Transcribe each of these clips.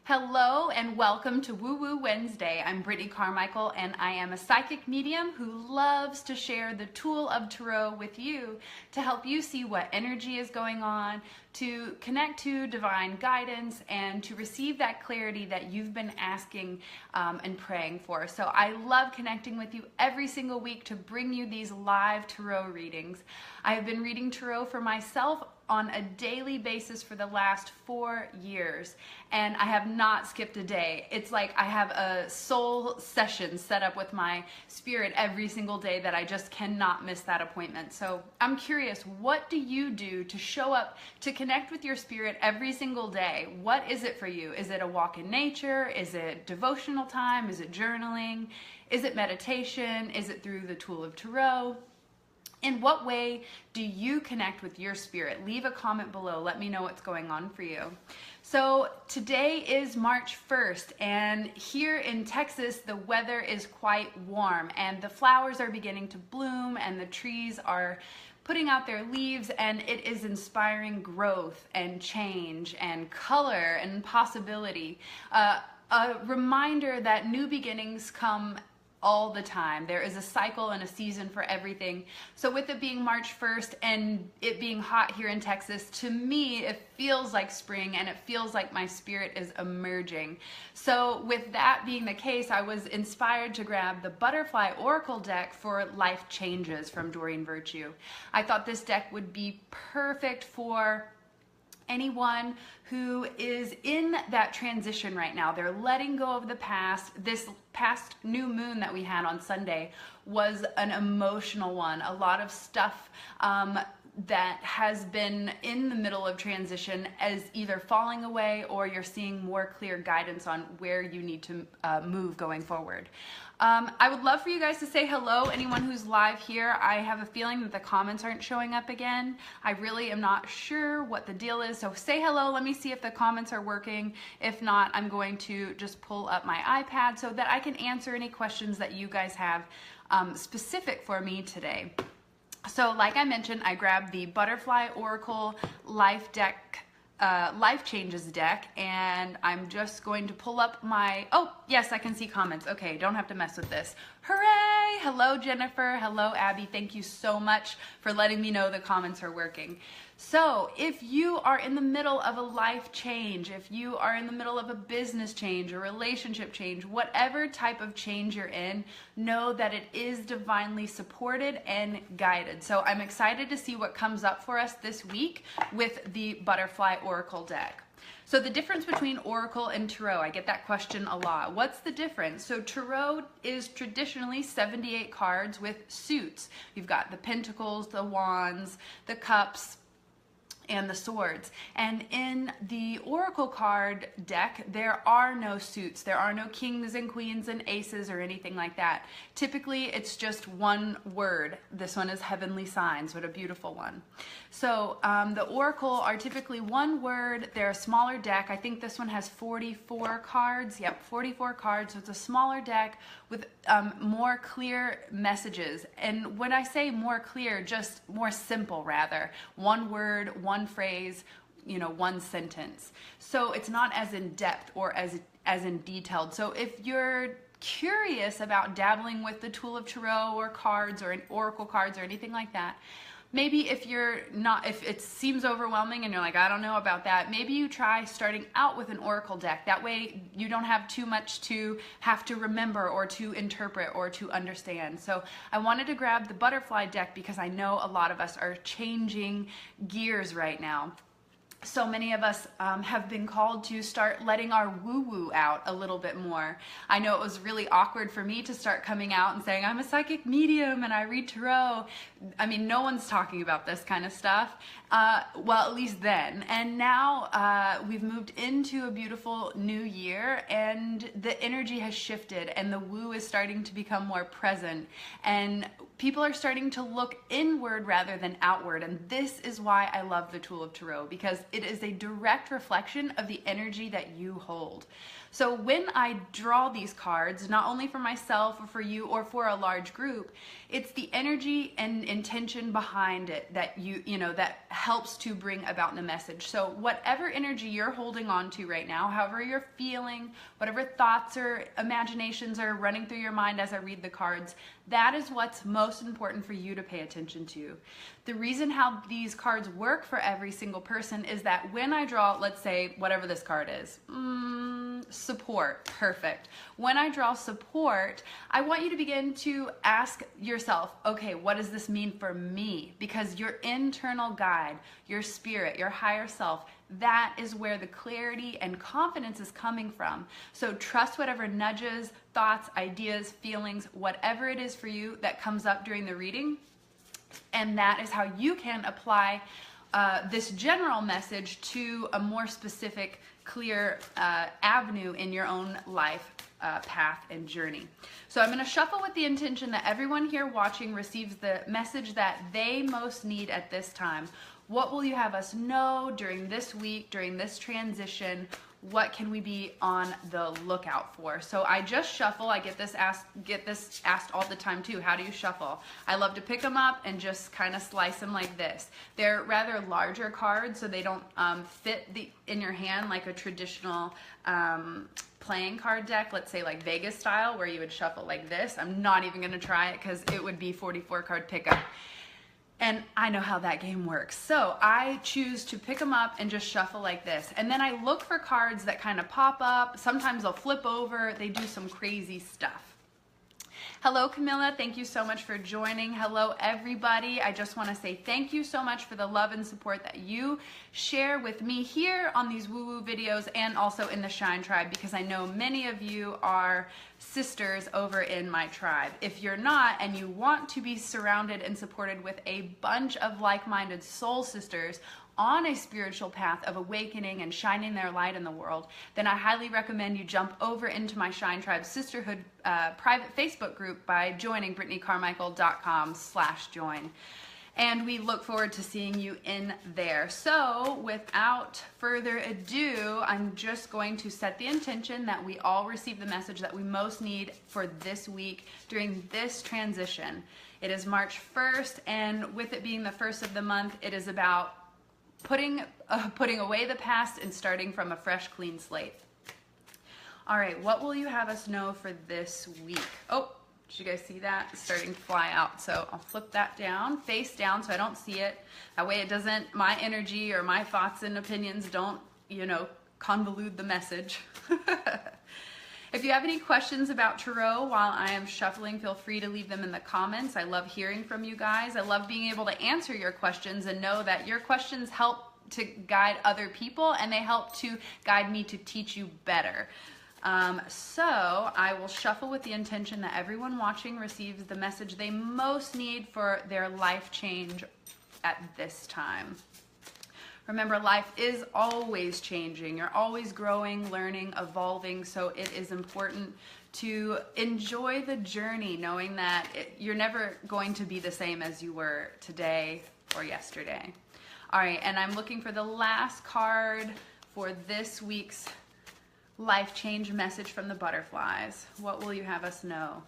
Hello and welcome to Woo Woo Wednesday. I'm Brittany Carmichael and I am a psychic medium who loves to share the tool of tarot with you to help you see what energy is going on, to connect to divine guidance, and to receive that clarity that you've been asking and praying for. So I love connecting with you every single week to bring you these live tarot readings. I have been reading tarot for myself on a daily basis for the last 4 years, and I have not skipped a day. It's like I have a soul session set up with my spirit every single day that I just cannot miss that appointment. So I'm curious, what do you do to show up to connect with your spirit every single day? What is it for you? Is it a walk in nature? Is it devotional time? Is it journaling? Is it meditation? Is it through the tool of tarot? In what way do you connect with your spirit? Leave a comment below. Let me know what's going on for you. So today is March 1st, and here in Texas, the weather is quite warm, and the flowers are beginning to bloom, and the trees are putting out their leaves, and it is inspiring growth and change and color and possibility. A reminder that new beginnings come all the time. There is a cycle and a season for everything. So with it being March 1st and it being hot here in Texas, to me, it feels like spring and it feels like my spirit is emerging. So with that being the case, I was inspired to grab the Butterfly Oracle deck for Life Changes from Doreen Virtue. I thought this deck would be perfect for anyone who is in that transition right now. They're letting go of the past. This past new moon that we had on Sunday was an emotional one. A lot of stuff that has been in the middle of transition as either falling away or you're seeing more clear guidance on where you need to move going forward. I would love for you guys to say hello, anyone who's live here. I have a feeling that the comments aren't showing up again. I really am not sure what the deal is, so say hello. Let me see if the comments are working. If not, I'm going to just pull up my iPad so that I can answer any questions that you guys have specific for me today. So like I mentioned, I grabbed the Butterfly Oracle Life Changes deck, and I'm just going to pull up my, oh yes, I can see comments. Okay, don't have to mess with this. Hooray! Hello Jennifer, hello Abby, thank you so much for letting me know the comments are working. So if you are in the middle of a life change, if you are in the middle of a business change, a relationship change, whatever type of change you're in, know that it is divinely supported and guided. So I'm excited to see what comes up for us this week with the Butterfly Oracle deck. So the difference between Oracle and Tarot, I get that question a lot. What's the difference? So Tarot is traditionally 78 cards with suits. You've got the Pentacles, the Wands, the Cups, and the Swords. And in the Oracle card deck, there are no suits. There are no kings and queens and aces or anything like that. Typically, it's just one word. This one is Heavenly Signs. What a beautiful one. So the Oracle are typically one word. They're a smaller deck. I think this one has 44 cards. Yep, 44 cards. So it's a smaller deck with more clear messages. And when I say more clear, just more simple rather. One word, one phrase, you know, one sentence. So it's not as in depth or as in detailed. So if you're curious about dabbling with the tool of tarot or cards or oracle cards or anything like that, maybe if it seems overwhelming and you're like, I don't know about that, maybe you try starting out with an oracle deck. That way you don't have too much to have to remember or to interpret or to understand. So I wanted to grab the Butterfly deck because I know a lot of us are changing gears right now. So many of us have been called to start letting our woo-woo out a little bit more. I know it was really awkward for me to start coming out and saying, I'm a psychic medium and I read tarot. I mean, no one's talking about this kind of stuff. Well, at least then. And now we've moved into a beautiful new year and the energy has shifted and the woo is starting to become more present. And people are starting to look inward rather than outward. And this is why I love the tool of tarot, because it is a direct reflection of the energy that you hold. So when I draw these cards, not only for myself or for you or for a large group, it's the energy and intention behind it that that helps to bring about the message. So whatever energy you're holding on to right now, however you're feeling, whatever thoughts or imaginations are running through your mind as I read the cards, that is what's most important for you to pay attention to. The reason how these cards work for every single person is that when I draw, let's say, whatever this card is, support, perfect. When I draw support, I want you to begin to ask yourself, okay, what does this mean for me? Because your internal guide, your spirit, your higher self, that is where the clarity and confidence is coming from. So trust whatever nudges, thoughts, ideas, feelings, whatever it is for you that comes up during the reading. And that is how you can apply this general message to a more specific, clear avenue in your own life path and journey. So I'm going to shuffle with the intention that everyone here watching receives the message that they most need at this time. What will you have us know during this week, during this transition? What can we be on the lookout for? So I just shuffle. I get this asked all the time too. How do you shuffle? I love to pick them up and just kind of slice them like this. They're rather larger cards, so they don't fit in your hand like a traditional playing card deck, let's say like Vegas style, where you would shuffle like this. I'm not even going to try it because it would be 44 card pickup. And I know how that game works. So I choose to pick them up and just shuffle like this. And then I look for cards that kind of pop up. Sometimes they'll flip over. They do some crazy stuff. Hello, Camilla. Thank you so much for joining. Hello, everybody. I just want to say thank you so much for the love and support that you share with me here on these woo-woo videos and also in the Shine Tribe, because I know many of you are sisters over in my tribe. If you're not and you want to be surrounded and supported with a bunch of like-minded soul sisters on a spiritual path of awakening and shining their light in the world, then I highly recommend you jump over into my Shine Tribe Sisterhood private Facebook group by joining BrittanyCarmichael.com/join. And we look forward to seeing you in there. So without further ado, I'm just going to set the intention that we all receive the message that we most need for this week during this transition. It is March 1st, and with it being the first of the month, it is about putting away the past and starting from a fresh, clean slate. All right, what will you have us know for this week? Oh, did you guys see that? It's starting to fly out. So I'll flip that down, face down, so I don't see it. That way it doesn't, my energy or my thoughts and opinions don't, convolute the message. If you have any questions about tarot while I am shuffling, feel free to leave them in the comments. I love hearing from you guys. I love being able to answer your questions and know that your questions help to guide other people, and they help to guide me to teach you better. So I will shuffle with the intention that everyone watching receives the message they most need for their life change at this time. Remember, life is always changing. You're always growing, learning, evolving, so it is important to enjoy the journey, knowing that you're never going to be the same as you were today or yesterday. All right, and I'm looking for the last card for this week's life change message from the butterflies. What will you have us know?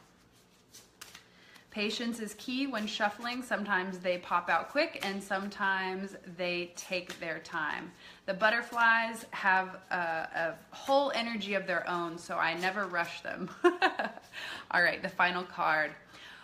Patience is key when shuffling. Sometimes they pop out quick and sometimes they take their time. The butterflies have a whole energy of their own, so I never rush them. All right, the final card.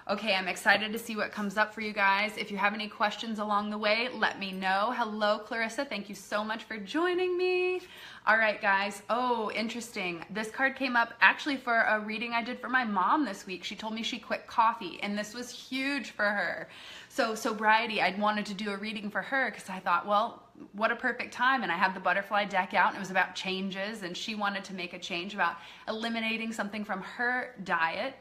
Okay, I'm excited to see what comes up for you guys. If you have any questions along the way, let me know. Hello, Clarissa. Thank you so much for joining me. All right, guys. Oh, interesting. This card came up actually for a reading I did for my mom this week. She told me she quit coffee, and this was huge for her. So sobriety, I'd wanted to do a reading for her because I thought, well, what a perfect time. And I had the butterfly deck out, and it was about changes, and she wanted to make a change about eliminating something from her diet.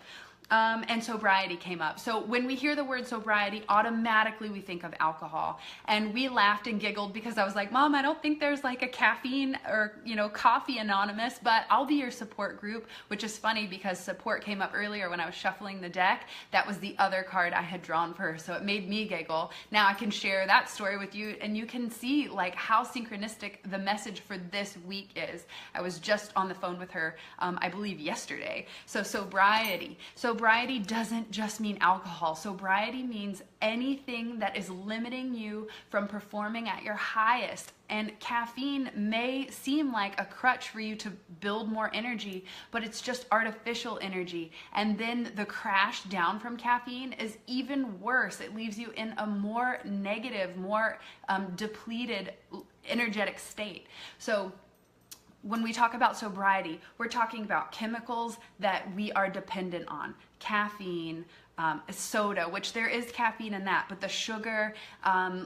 And sobriety came up. So when we hear the word sobriety, automatically we think of alcohol. And we laughed and giggled because I was like, Mom, I don't think there's like a caffeine or, coffee anonymous, but I'll be your support group, which is funny because support came up earlier when I was shuffling the deck. That was the other card I had drawn for her. So it made me giggle. Now I can share that story with you and you can see like how synchronistic the message for this week is. I was just on the phone with her, I believe yesterday. So sobriety. Sobriety doesn't just mean alcohol. Sobriety means anything that is limiting you from performing at your highest. And caffeine may seem like a crutch for you to build more energy, but it's just artificial energy. And then the crash down from caffeine is even worse. It leaves you in a more negative, more depleted energetic state. So when we talk about sobriety, we're talking about chemicals that we are dependent on. Caffeine, soda, which there is caffeine in that, but the sugar,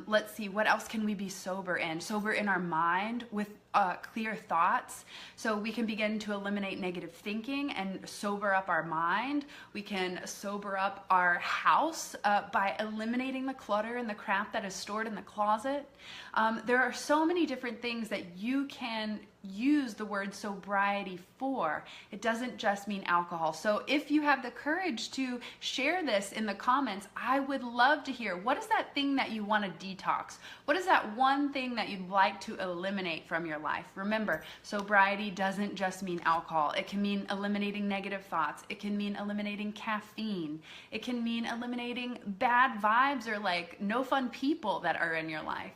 let's see, what else can we be sober in? Sober in our mind with clear thoughts. So we can begin to eliminate negative thinking and sober up our mind. We can sober up our house by eliminating the clutter and the crap that is stored in the closet. There are so many different things that you can use the word sobriety for. It doesn't just mean alcohol. So if you have the courage to share this in the comments, I would love to hear, what is that thing that you want to detox? What is that one thing that you'd like to eliminate from your life? Remember, sobriety doesn't just mean alcohol. It can mean eliminating negative thoughts. It can mean eliminating caffeine. It can mean eliminating bad vibes or like no fun people that are in your life.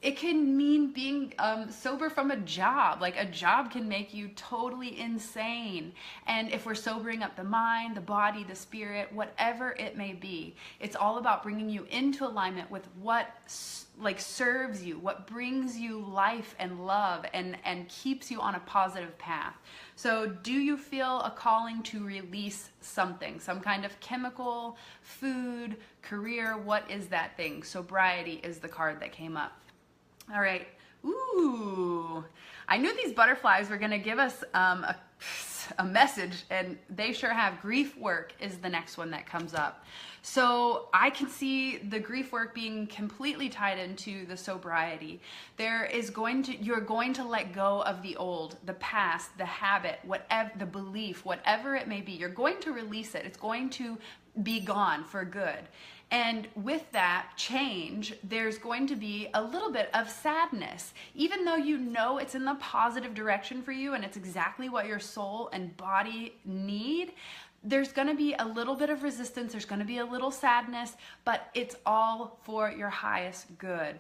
It can mean being sober from a job. Like a job can make you totally insane. And if we're sobering up the mind, the body, the spirit, whatever it may be, it's all about bringing you into alignment with what serves you, what brings you life and love and keeps you on a positive path. So do you feel a calling to release something, some kind of chemical, food, career? What is that thing? Sobriety is the card that came up. All right. Ooh, I knew these butterflies were going to give us a message, and they sure have. Grief work is the next one that comes up. So I can see the grief work being completely tied into the sobriety. You're going to let go of the old, the past, the habit, whatever, the belief, whatever it may be. You're going to release it. It's going to be gone for good. And with that change, there's going to be a little bit of sadness. Even though you know it's in the positive direction for you and it's exactly what your soul and body need, there's going to be a little bit of resistance. There's going to be a little sadness, but it's all for your highest good.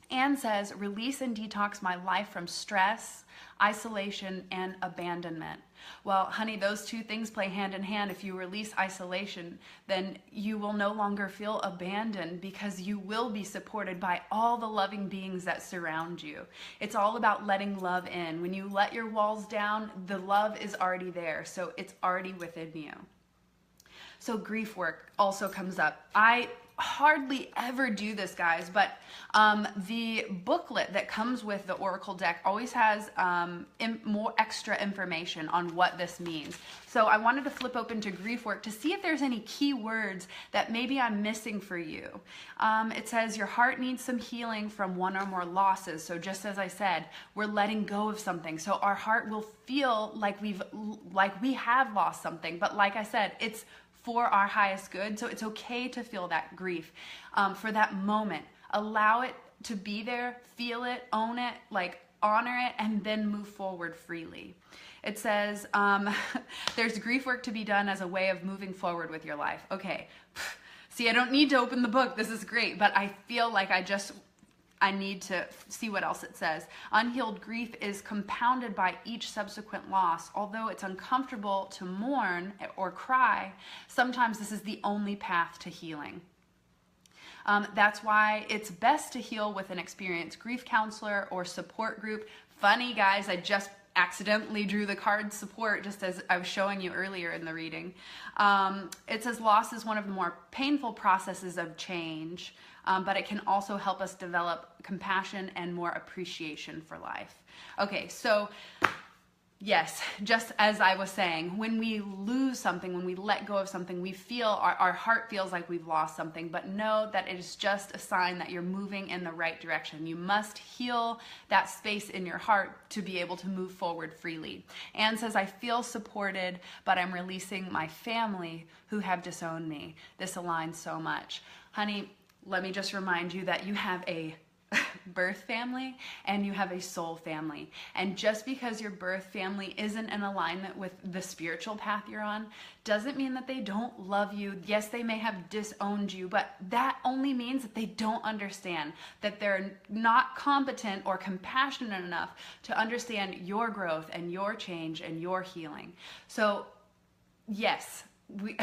Anne says, release and detox my life from stress, isolation, and abandonment. Well, honey, those two things play hand in hand. If you release isolation, then you will no longer feel abandoned because you will be supported by all the loving beings that surround you. It's all about letting love in. When you let your walls down, the love is already there. So it's already within you. So grief work also comes up. I hardly ever do this, guys, but the booklet that comes with the Oracle deck always has more extra information on what this means. So I wanted to flip open to grief work to see if there's any key words that maybe I'm missing for you. It says your heart needs some healing from one or more losses. So just as I said, we're letting go of something. So our heart will feel like we have lost something. But like I said, it's for our highest good. So it's okay to feel that grief for that moment. Allow it to be there, feel it, own it, honor it, and then move forward freely. It says there's grief work to be done as a way of moving forward with your life. Okay, see, I don't need to open the book. This is great, but I feel like I need to see what else it says. Unhealed grief is compounded by each subsequent loss. Although it's uncomfortable to mourn or cry, sometimes this is the only path to healing. That's why it's best to heal with an experienced grief counselor or support group. Funny, guys, I just accidentally drew the card support just as I was showing you earlier in the reading. It says loss is one of the more painful processes of change, but it can also help us develop compassion and more appreciation for life. Okay, so yes, just as I was saying, when we lose something, when we let go of something, we feel, our heart feels like we've lost something, but know that it is just a sign that you're moving in the right direction. You must heal that space in your heart to be able to move forward freely. Anne says, I feel supported, but I'm releasing my family who have disowned me. This aligns so much. Honey, let me just remind you that you have a birth family and you have a soul family. And just because your birth family isn't in alignment with the spiritual path you're on doesn't mean that they don't love you. Yes, they may have disowned you, but that only means that they don't understand, that they're not competent or compassionate enough to understand your growth and your change and your healing. So yes, we,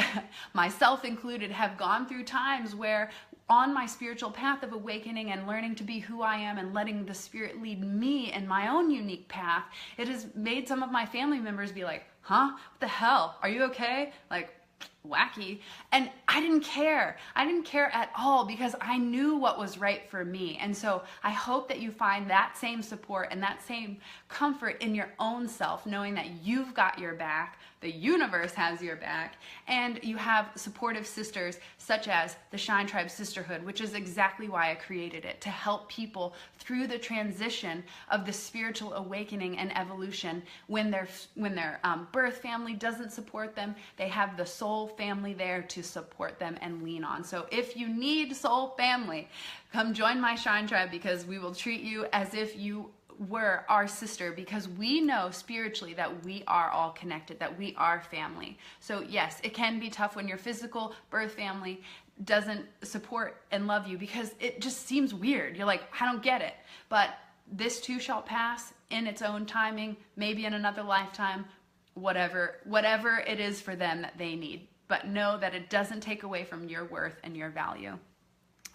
myself included, have gone through times where on my spiritual path of awakening and learning to be who I am and letting the Spirit lead me in my own unique path, it has made some of my family members be like, huh? What the hell? Are you okay? Like, wacky. And I didn't care. I didn't care at all because I knew what was right for me. And so I hope that you find that same support and that same comfort in your own self, knowing that you've got your back, the universe has your back, and you have supportive sisters such as the Shine Tribe Sisterhood, which is exactly why I created it, to help people through the transition of the spiritual awakening and evolution. When their birth family doesn't support them, they have the soul family there to support them and lean on. So if you need soul family, come join my Shine Tribe, because we will treat you as if you were our sister, because we know spiritually that we are all connected, that we are family. So yes, it can be tough when your physical birth family doesn't support and love you, because it just seems weird. You're like, I don't get it. But this too shall pass in its own timing, maybe in another lifetime, whatever it is for them that they need. But know that it doesn't take away from your worth and your value.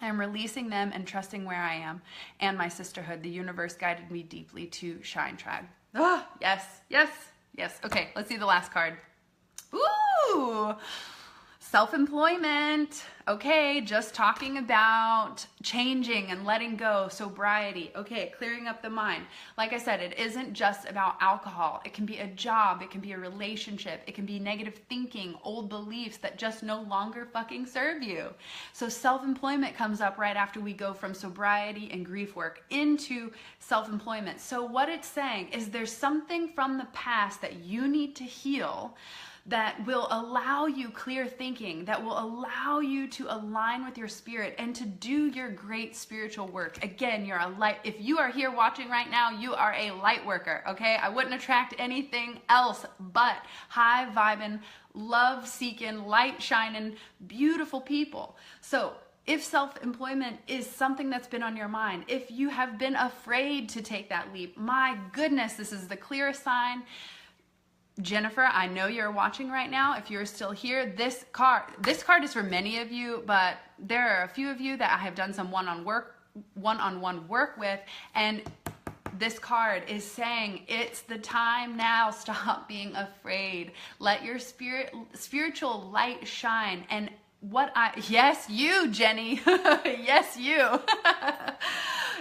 I'm releasing them and trusting where I am and my sisterhood. The universe guided me deeply to Shine Tribe. Ah, yes, yes, yes. Okay, let's see the last card. Ooh, self-employment. Okay, just talking about changing and letting go, sobriety. Okay, clearing up the mind. Like I said, it isn't just about alcohol. It can be a job, it can be a relationship, it can be negative thinking, old beliefs that just no longer fucking serve you. So self-employment comes up right after we go from sobriety and grief work into self-employment. So what it's saying is there's something from the past that you need to heal that will allow you clear thinking, that will allow you to align with your spirit and to do your great spiritual work. Again, you're a light. If you are here watching right now, you are a light worker, okay? I wouldn't attract anything else but high vibing, love seeking, light shining, beautiful people. So if self-employment is something that's been on your mind, if you have been afraid to take that leap, my goodness, this is the clearest sign. Jennifer, I know you're watching right now. If you're still here, this card is for many of you, but there are a few of you that I have done some one-on-one work with, and this card is saying it's the time now. Stop being afraid. Let your spiritual light shine. And yes, you, Jenny. Yes, you.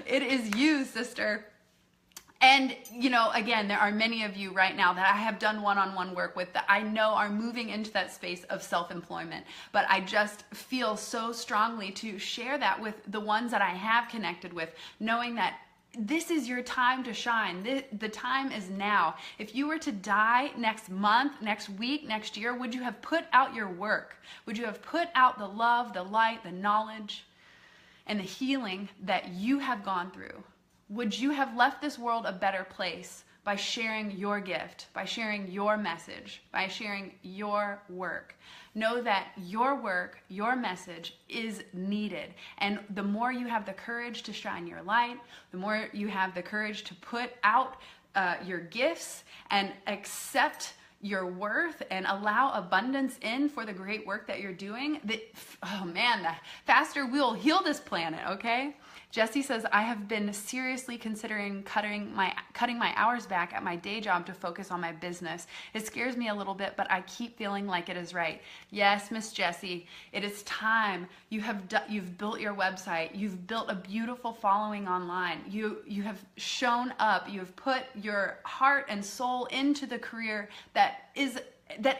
It is you, sister. And, you know, again, there are many of you right now that I have done one-on-one work with that I know are moving into that space of self-employment. But I just feel so strongly to share that with the ones that I have connected with, knowing that this is your time to shine. The time is now. If you were to die next month, next week, next year, would you have put out your work? Would you have put out the love, the light, the knowledge, and the healing that you have gone through? Would you have left this world a better place by sharing your gift, by sharing your message, by sharing your work? Know that your work, your message is needed. And the more you have the courage to shine your light, the more you have the courage to put out your gifts and accept your worth and allow abundance in for the great work that you're doing, oh man, the faster we'll heal this planet, okay? Jesse says, I have been seriously considering cutting my hours back at my day job to focus on my business. It scares me a little bit, but I keep feeling like it is right. Yes, Miss Jessie, it is time. You've built your website. You've built a beautiful following online. You have shown up. You have put your heart and soul into the career that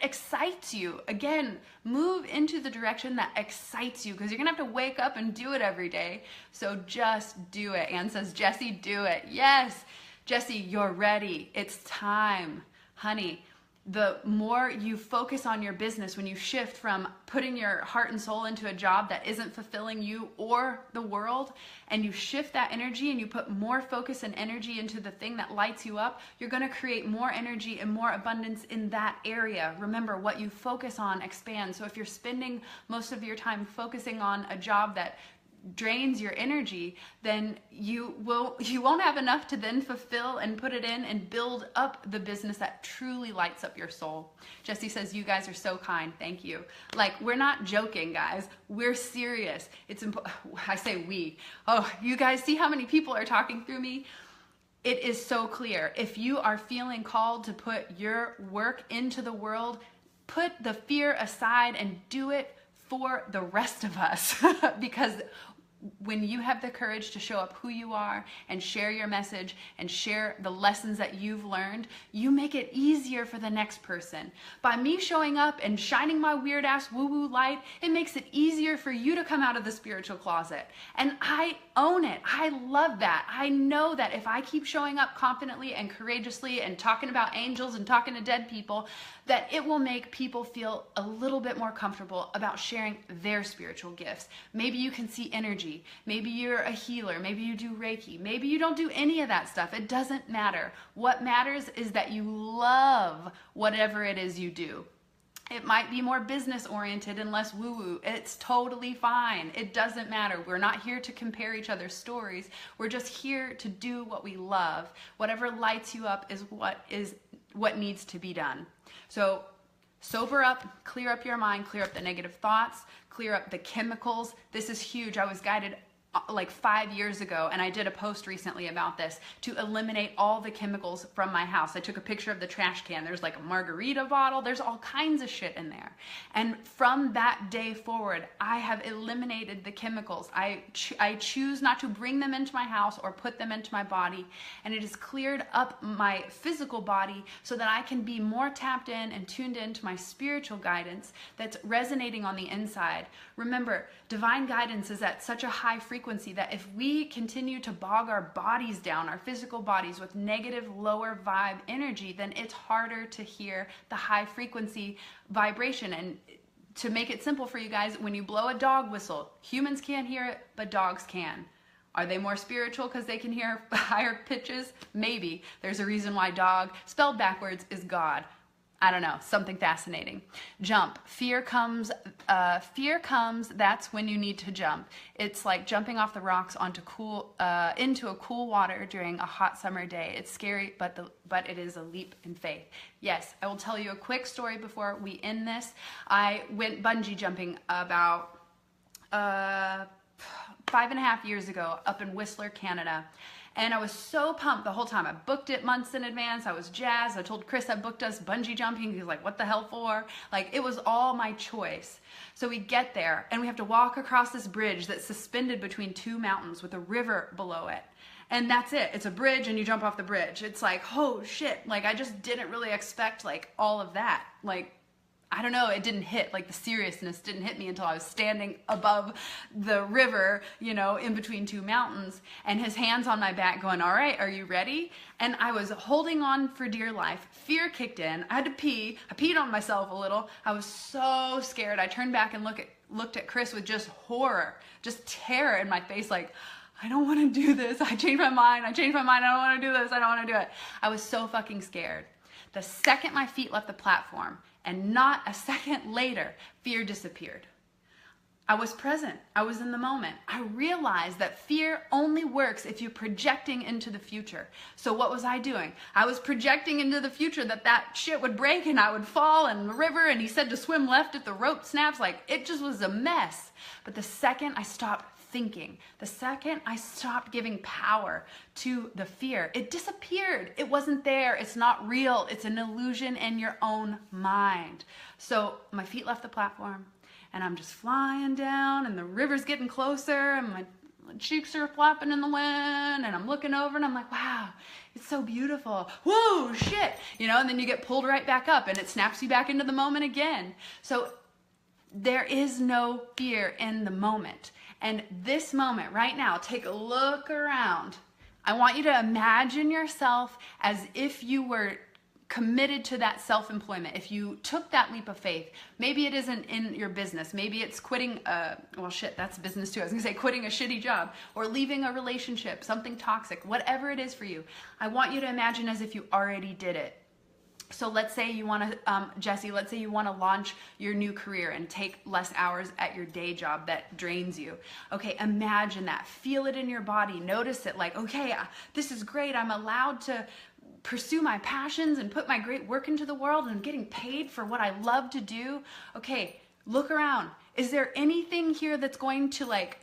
excites you. Again, move into the direction that excites you, because you're gonna have to wake up and do it every day. So just do it. Anne says, Jesse, do it. Yes, Jesse, you're ready. It's time. Honey, the more you focus on your business, when you shift from putting your heart and soul into a job that isn't fulfilling you or the world, and you shift that energy and you put more focus and energy into the thing that lights you up, you're going to create more energy and more abundance in that area. Remember, what you focus on expands. So if you're spending most of your time focusing on a job that drains your energy, then you won't have enough to then fulfill and put it in and build up the business that truly lights up your soul. Jesse says, you guys are so kind. Thank you. Like, we're not joking, guys. We're serious. I say we. Oh, you guys see how many people are talking through me? It is so clear. If you are feeling called to put your work into the world, put the fear aside and do it for the rest of us. Because when you have the courage to show up who you are and share your message and share the lessons that you've learned, you make it easier for the next person. By me showing up and shining my weird ass woo-woo light, it makes it easier for you to come out of the spiritual closet. And I own it. I love that. I know that if I keep showing up confidently and courageously and talking about angels and talking to dead people, that it will make people feel a little bit more comfortable about sharing their spiritual gifts. Maybe you can see energy. Maybe you're a healer. Maybe you do Reiki. Maybe you don't do any of that stuff. It doesn't matter. What matters is that you love whatever it is you do. It might be more business oriented and less woo-woo. It's totally fine. It doesn't matter. We're not here to compare each other's stories. We're just here to do what we love. Whatever lights you up is what needs to be done. So sober up, clear up your mind, clear up the negative thoughts, clear up the chemicals. This is huge. I was guided like 5 years ago, and I did a post recently about this, to eliminate all the chemicals from my house. I took a picture of the trash can. There's like a margarita bottle. There's all kinds of shit in there. And from that day forward, I have eliminated the chemicals. I choose not to bring them into my house or put them into my body. And it has cleared up my physical body so that I can be more tapped in and tuned into my spiritual guidance that's resonating on the inside. Remember, divine guidance is at such a high frequency that if we continue to bog our bodies down, our physical bodies, with negative, lower vibe energy, then it's harder to hear the high frequency vibration. And to make it simple for you guys, when you blow a dog whistle, humans can't hear it, but dogs can. Are they more spiritual because they can hear higher pitches? Maybe. There's a reason why dog, spelled backwards, is God. I don't know, something fascinating. Jump. Fear comes, that's when you need to jump. It's like jumping off the rocks into a cool water during a hot summer day. It's scary, but it is a leap in faith. Yes, I will tell you a quick story before we end this. I went bungee jumping about 5.5 years ago up in Whistler, Canada. And I was so pumped the whole time. I booked it months in advance. I was jazzed. I told Chris I booked us bungee jumping. He was like, what the hell for? Like, it was all my choice. So we get there and we have to walk across this bridge that's suspended between two mountains with a river below it. And that's it. It's a bridge and you jump off the bridge. It's like, oh shit. Like, I just didn't really expect like all of that. Like, I don't know, it didn't hit, like the seriousness didn't hit me until I was standing above the river, you know, in between two mountains, and his hands on my back going, all right, are you ready? And I was holding on for dear life. Fear kicked in. I had to pee. I peed on myself a little. I was so scared. I turned back and looked at Chris with just horror, just terror in my face, like, I don't want to do this. I changed my mind. I don't want to do this. I don't want to do it. I was so fucking scared. The second my feet left the platform, and not a second later, fear disappeared. I was present. I was in the moment. I realized that fear only works if you're projecting into the future. So what was I doing? I was projecting into the future that shit would break and I would fall in the river, and he said to swim left if the rope snaps. Like, it just was a mess. But the second I stopped thinking. The second I stopped giving power to the fear, it disappeared. It wasn't there. It's not real. It's an illusion in your own mind. So my feet left the platform and I'm just flying down and the river's getting closer and my cheeks are flapping in the wind and I'm looking over and I'm like, wow, it's so beautiful. Whoa, shit. And then you get pulled right back up and it snaps you back into the moment again. So there is no fear in the moment. And this moment right now, take a look around. I want you to imagine yourself as if you were committed to that self-employment. If you took that leap of faith, maybe it isn't in your business. Maybe it's quitting that's business too. I was gonna say quitting a shitty job or leaving a relationship, something toxic, whatever it is for you. I want you to imagine as if you already did it. So let's say you want to, Jesse, let's say you want to launch your new career and take less hours at your day job that drains you. Okay, imagine that. Feel it in your body. Notice it like, okay, this is great. I'm allowed to pursue my passions and put my great work into the world and I'm getting paid for what I love to do. Okay, look around. Is there anything here that's going to like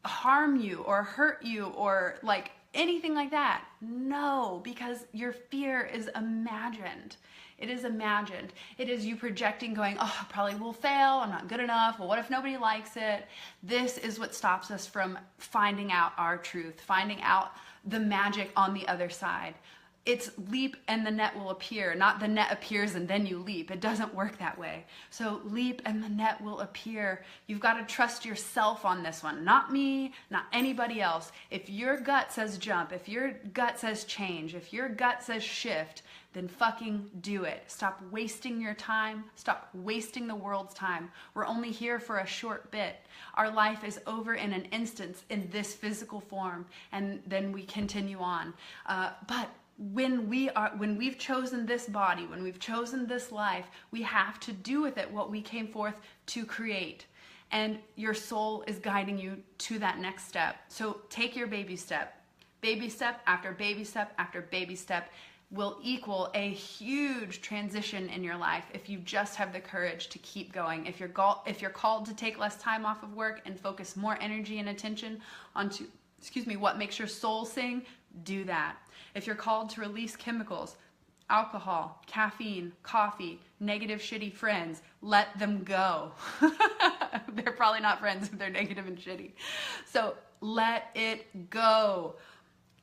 harm you or hurt you or like anything like that? No, because your fear is imagined. It is imagined. It is you projecting going, oh, I probably will fail. I'm not good enough. Well, what if nobody likes it? This is what stops us from finding out our truth, finding out the magic on the other side. It's leap and the net will appear, not the net appears and then you leap. It doesn't work that way. So leap and the net will appear. You've got to trust yourself on this one, not me, not anybody else. If your gut says jump, if your gut says change, if your gut says shift, then fucking do it. Stop wasting your time. Stop wasting the world's time. We're only here for a short bit. Our life is over in an instant in this physical form, and then we continue on. But when we've chosen this body, when we've chosen this life, we have to do with it what we came forth to create. And your soul is guiding you to that next step. So take your baby step. Baby step after baby step after baby step will equal a huge transition in your life if you just have the courage to keep going. If you're called to take less time off of work and focus more energy and attention onto, what makes your soul sing, do that. If you're called to release chemicals, alcohol, caffeine, coffee, negative, shitty friends, let them go. They're probably not friends if they're negative and shitty. So let it go.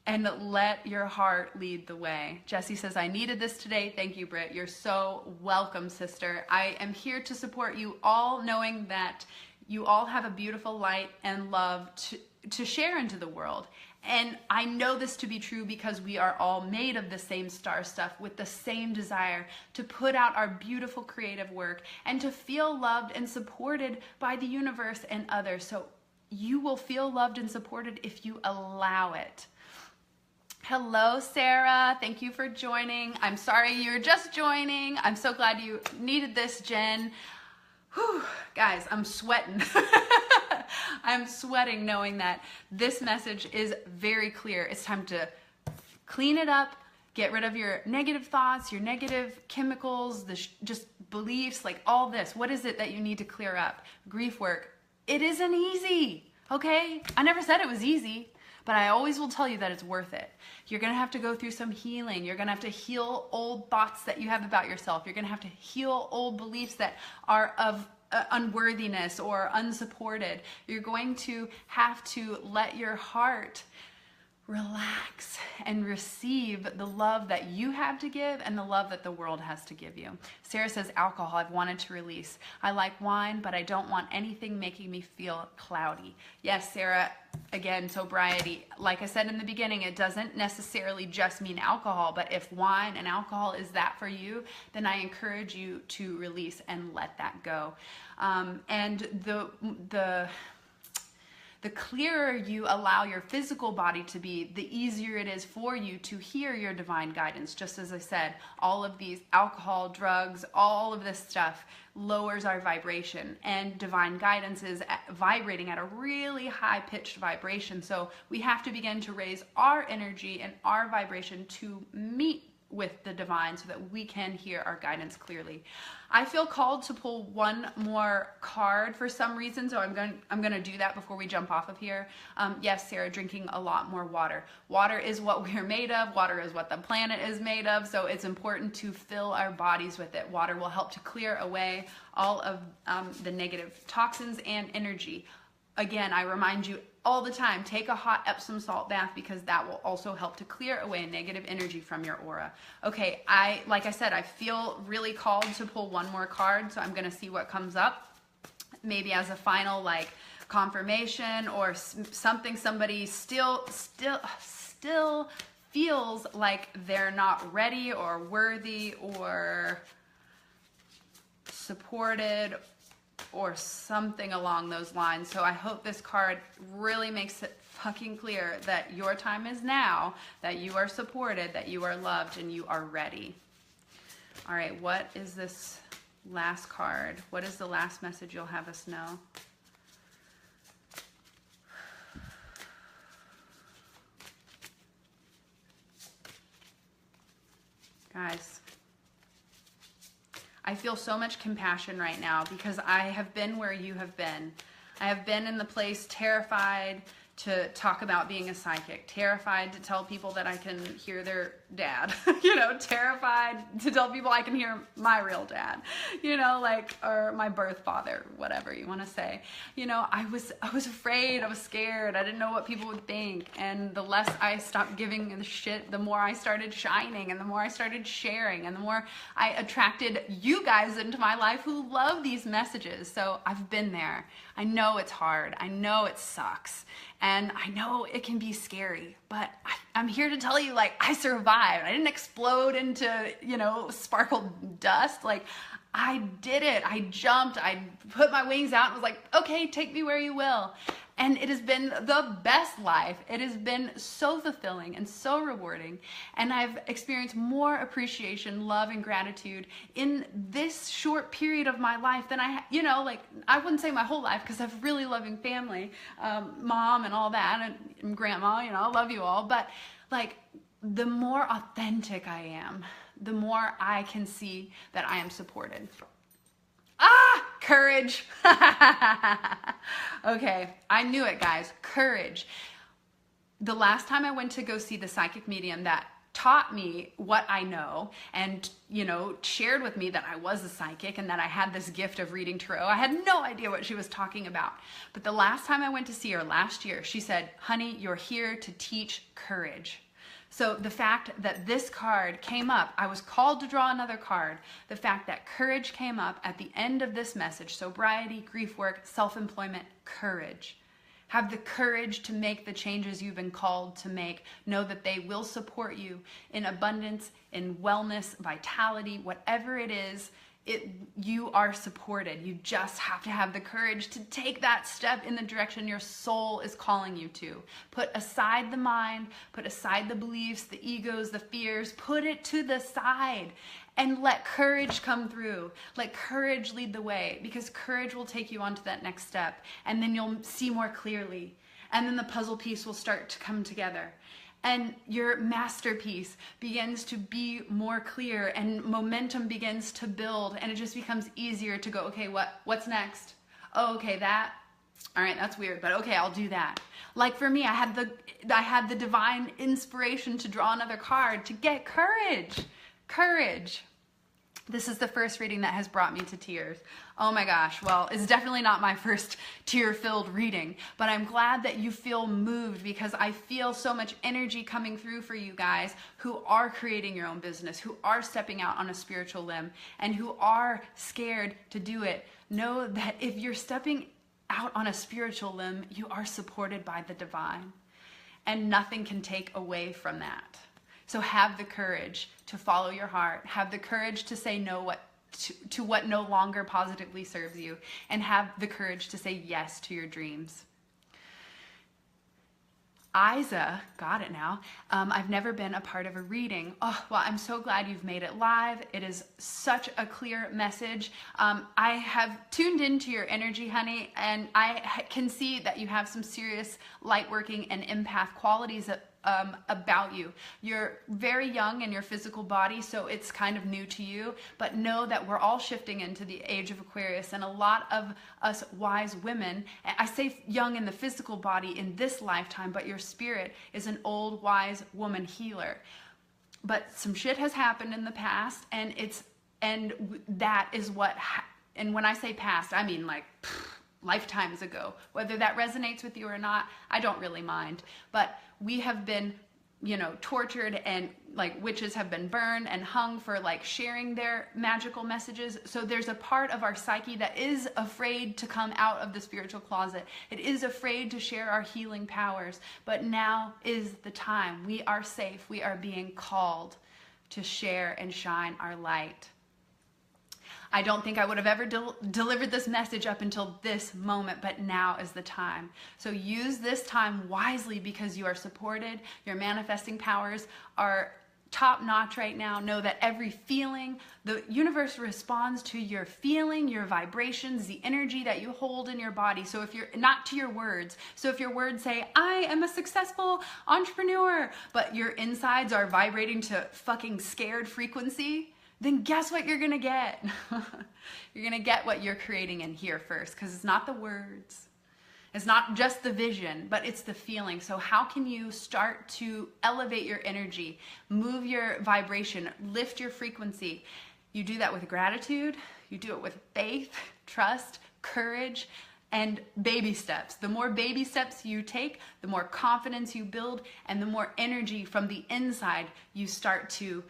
And let your heart lead the way. Jessie says, I needed this today. Thank you, Britt. You're so welcome, sister. I am here to support you all, knowing that you all have a beautiful light and love to share into the world. And I know this to be true because we are all made of the same star stuff with the same desire to put out our beautiful creative work and to feel loved and supported by the universe and others. So you will feel loved and supported if you allow it. Hello, Sarah. Thank you for joining. I'm sorry you're just joining. I'm so glad you needed this, Jen. Whew, guys, I'm sweating. I'm sweating knowing that this message is very clear. It's time to clean it up, get rid of your negative thoughts, your negative chemicals, just beliefs, like all this. What is it that you need to clear up? Grief work. It isn't easy, okay? I never said it was easy. But I always will tell you that it's worth it. You're going to have to go through some healing. You're going to have to heal old thoughts that you have about yourself. You're going to have to heal old beliefs that are of unworthiness or unsupported. You're going to have to let your heart relax and receive the love that you have to give and the love that the world has to give you. Sarah says, alcohol, I've wanted to release. I like wine, but I don't want anything making me feel cloudy. Yes, Sarah, again, sobriety. Like I said in the beginning, it doesn't necessarily just mean alcohol, but if wine and alcohol is that for you, then I encourage you to release and let that go. And the clearer you allow your physical body to be, the easier it is for you to hear your divine guidance. Just as I said, all of these alcohol, drugs, all of this stuff lowers our vibration, and divine guidance is vibrating at a really high-pitched vibration. So we have to begin to raise our energy and our vibration to meet with the divine so that we can hear our guidance clearly. I feel called to pull one more card for some reason, so I'm going to do that before we jump off of here. Yes, Sarah, drinking a lot more water. Water is what we're made of. Water is what the planet is made of, so it's important to fill our bodies with it. Water will help to clear away all of the negative toxins and energy. Again, I remind you all the time, take a hot Epsom salt bath because that will also help to clear away negative energy from your aura. Okay, like I said, I feel really called to pull one more card, so I'm going to see what comes up. Maybe as a final like confirmation or something somebody still feels like they're not ready or worthy or supported or something along those lines. So I hope this card really makes it fucking clear that your time is now, that you are supported, that you are loved, and you are ready. All right, what is this last card? What is the last message you'll have us know? Guys, I feel so much compassion right now because I have been where you have been. I have been in the place terrified to talk about being a psychic, terrified to tell people that I can hear their dad, terrified to tell people I can hear my real dad, or my birth father, whatever you want to say. I was afraid, I was scared, I didn't know what people would think. And the less I stopped giving a shit, the more I started shining and the more I started sharing and the more I attracted you guys into my life who love these messages. So I've been there. I know it's hard. I know it sucks. And I know it can be scary, but I'm here to tell you, I survived. I didn't explode into, sparkled dust. I did it. I jumped. I put my wings out and was like, okay, take me where you will. And it has been the best life. It has been so fulfilling and so rewarding. And I've experienced more appreciation, love, and gratitude in this short period of my life than I wouldn't say my whole life because I have really loving family, mom and all that, and grandma, I love you all. But the more authentic I am, the more I can see that I am supported. Courage. Okay, I knew it, guys. Courage. The last time I went to go see the psychic medium that taught me what I know and, shared with me that I was a psychic and that I had this gift of reading tarot, I had no idea what she was talking about. But the last time I went to see her last year, she said, honey, you're here to teach courage. So the fact that this card came up, I was called to draw another card. The fact that courage came up at the end of this message, sobriety, grief work, self-employment, courage. Have the courage to make the changes you've been called to make. Know that they will support you in abundance, in wellness, vitality, whatever it is. You are supported. You just have to have the courage to take that step in the direction your soul is calling you to. Put aside the mind, put aside the beliefs, the egos, the fears, put it to the side and let courage come through. Let courage lead the way because courage will take you on to that next step and then you'll see more clearly and then the puzzle piece will start to come together. And your masterpiece begins to be more clear and momentum begins to build and it just becomes easier to go, okay, what's next? Oh, okay, that. All right, that's weird, but okay, I'll do that. Like for me, I had the divine inspiration to draw another card to get courage. Courage. This is the first reading that has brought me to tears. Oh my gosh, well, it's definitely not my first tear-filled reading, but I'm glad that you feel moved because I feel so much energy coming through for you guys who are creating your own business, who are stepping out on a spiritual limb, and who are scared to do it. Know that if you're stepping out on a spiritual limb, you are supported by the divine, and nothing can take away from that. So have the courage to follow your heart. Have the courage to say no to what no longer positively serves you. And have the courage to say yes to your dreams. Isa, got it now. I've never been a part of a reading. Oh, well, I'm so glad you've made it live. It is such a clear message. I have tuned into your energy, honey, and I can see that you have some serious light working and empath qualities about you. You're very young in your physical body, so it's kind of new to you, but know that we're all shifting into the age of Aquarius, and a lot of us wise women, I say young in the physical body in this lifetime, but your spirit is an old wise woman healer. But some shit has happened in the past, and that is what, and when I say past, I mean like lifetimes ago. Whether that resonates with you or not, I don't really mind. But we have been, tortured, and like witches have been burned and hung for like sharing their magical messages. So there's a part of our psyche that is afraid to come out of the spiritual closet. It is afraid to share our healing powers. But now is the time. We are safe. We are being called to share and shine our light. I don't think I would have ever delivered this message up until this moment, but now is the time. So use this time wisely, because you are supported. Your manifesting powers are top notch right now. Know that every feeling, the universe responds to your feeling, your vibrations, the energy that you hold in your body. So if you're not to your words, so if your words say, I am a successful entrepreneur, but your insides are vibrating to fucking scared frequency, then guess what you're gonna get? You're gonna get what you're creating in here first, because it's not the words. It's not just the vision, but it's the feeling. So how can you start to elevate your energy, move your vibration, lift your frequency? You do that with gratitude. You do it with faith, trust, courage, and baby steps. The more baby steps you take, the more confidence you build, and the more energy from the inside you start to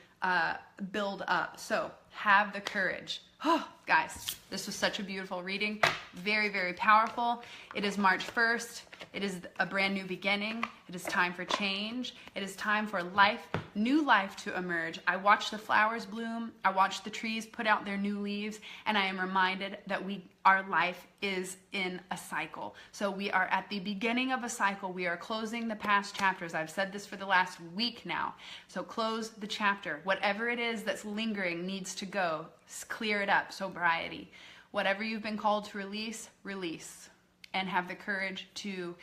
build up. So have the courage. Oh, guys, this was such a beautiful reading. Very, very powerful. It is March 1st. It is a brand new beginning. It is time for change. It is time for life, new life to emerge. I watch the flowers bloom. I watch the trees put out their new leaves, and I am reminded that our life is in a cycle. So we are at the beginning of a cycle. We are closing the past chapters. I've said this for the last week now. So close the chapter. Whatever it is that's lingering needs to go. Clear it up. Sobriety. Whatever you've been called to release, release. And have the courage to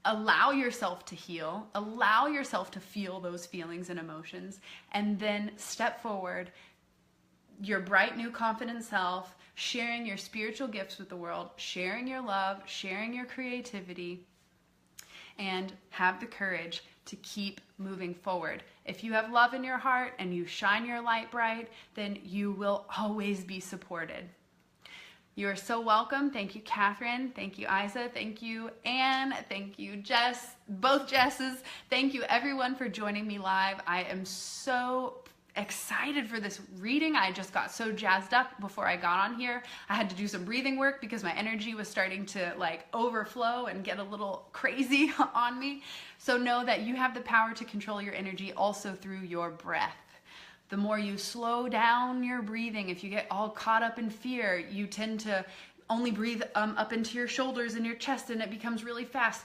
allow yourself to heal, allow yourself to feel those feelings and emotions, and then step forward, your bright new confident self, sharing your spiritual gifts with the world, sharing your love, sharing your creativity, and have the courage to keep moving forward. If you have love in your heart and you shine your light bright, then you will always be supported. You are so welcome. Thank you, Catherine. Thank you, Isa. Thank you, Anne. Thank you, Jess. Both Jesses. Thank you, everyone, for joining me live. I am so excited for this reading. I just got so jazzed up before I got on here. I had to do some breathing work because my energy was starting to like overflow and get a little crazy on me. So know that you have the power to control your energy also through your breath. The more you slow down your breathing, if you get all caught up in fear, you tend to only breathe up into your shoulders and your chest, and it becomes really fast,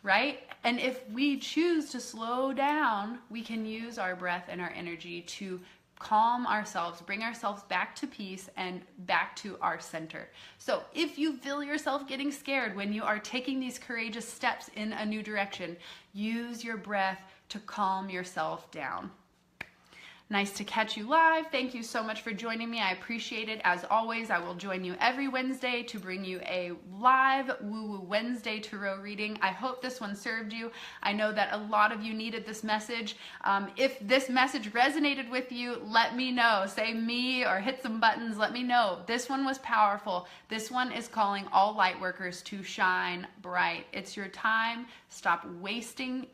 right? And if we choose to slow down, we can use our breath and our energy to calm ourselves, bring ourselves back to peace and back to our center. So if you feel yourself getting scared when you are taking these courageous steps in a new direction, use your breath to calm yourself down. Nice to catch you live. Thank you so much for joining me. I appreciate it. As always, I will join you every Wednesday to bring you a live Woo Woo Wednesday tarot reading. I hope this one served you. I know that a lot of you needed this message. If this message resonated with you, let me know. Say me or hit some buttons. Let me know. This one was powerful. This one is calling all light workers to shine bright. It's your time. Stop wasting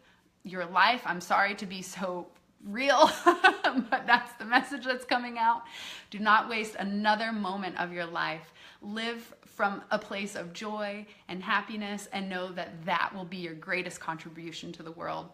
your life. I'm sorry to be so real, but that's the message that's coming out. Do not waste another moment of your life. Live from a place of joy and happiness, and know that that will be your greatest contribution to the world.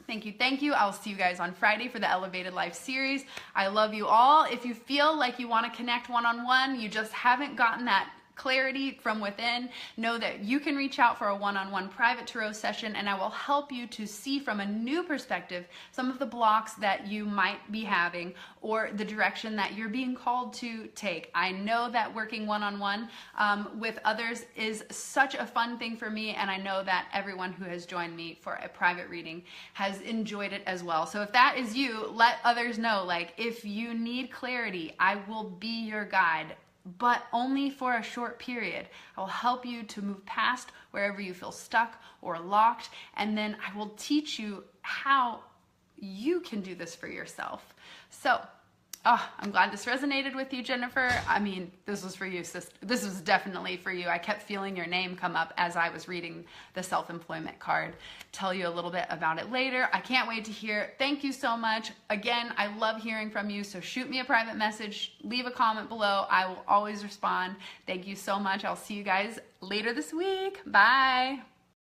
Thank you. Thank you. I'll see you guys on Friday for the Elevated Life series. I love you all. If you feel like you want to connect one-on-one, you just haven't gotten that clarity from within, know that you can reach out for a one-on-one private tarot session, and I will help you to see from a new perspective some of the blocks that you might be having or the direction that you're being called to take. I know that working one-on-one with others is such a fun thing for me, and I know that everyone who has joined me for a private reading has enjoyed it as well. So if that is you, let others know, like, if you need clarity, I will be your guide, but only for a short period. I will help you to move past wherever you feel stuck or locked, and then I will teach you how you can do this for yourself. So, I'm glad this resonated with you, Jennifer. I mean, this was for you, sis. This was definitely for you. I kept feeling your name come up as I was reading the self-employment card. Tell you a little bit about it later. I can't wait to hear. Thank you so much. Again, I love hearing from you, so shoot me a private message, leave a comment below. I will always respond. Thank you so much. I'll see you guys later this week. Bye.